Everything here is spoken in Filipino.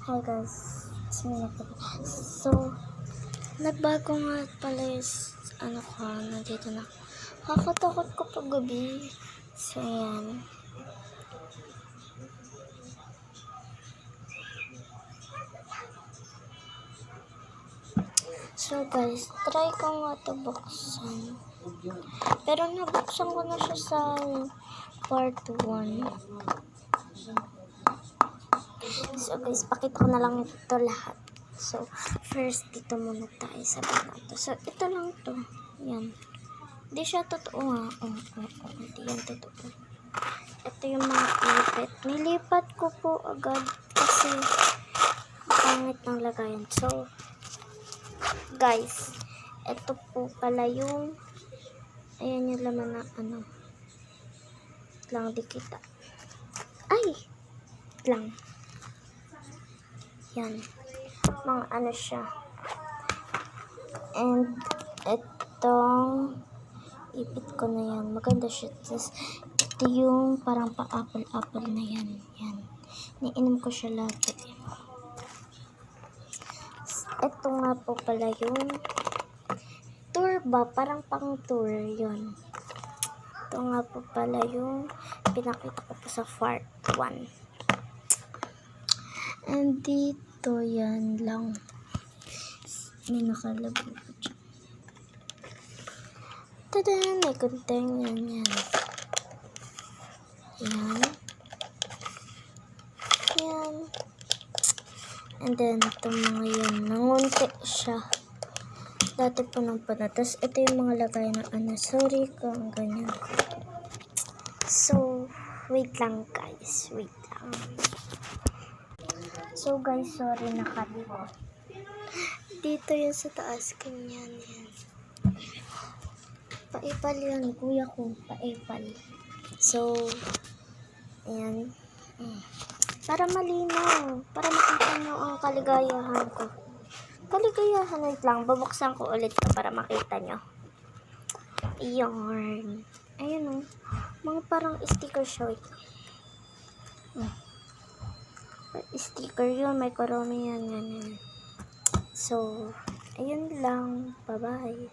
Hi guys, it's me Nicole. So, nagbago nga pala yung nandito na. Kakatakot ko pag gabi. So, yan. So guys, try ko nga ito buksan. Pero nabuksan ko na siya sa part 1. So guys, pakita ko na lang ito lahat. So, first dito muna tayo sa banato. So, ito lang to. Yan. Hindi siya totoo nga. Hindi yan totoo. Ito yung mga ipit. Nilipat ko po agad kasi pangit ng lagayan. So, guys, ito po pala yung ayan yung laman na lang di kita. Ay! Lang. Yan. Mga siya. And itong ipit ko na yan. Maganda siya. Tapos ito yung parang pa-apple na yan. Yan. Niinom ko siya lahat. Ito nga po pala yung tour ba? Parang pang tour yun. Ito nga po pala yung pinakita ko po sa part 1. And dito yan lang. May nakalagay po dyan. Tada! May kunteng yan. Yan. And then, itong mga yan. Nangunti siya. Dati po nang pala. Tapos, ito yung mga lagay na sorry kung ganyan. So, wait lang guys. Wait lang. So, guys, sorry nakalikot. Dito yan sa taas. Ganyan yan. Paipal yan. Kuya ko. Paipal. So, ayan. Para malinaw. Para makita nyo ang kaligayahan ko. Kaligayahan, wait lang. Babuksan ko ulit para makita nyo. Ayan. Ayan o. Mga parang sticker siya. Wait. Sticker yun. May karami yan. So, ayun lang. Bye-bye.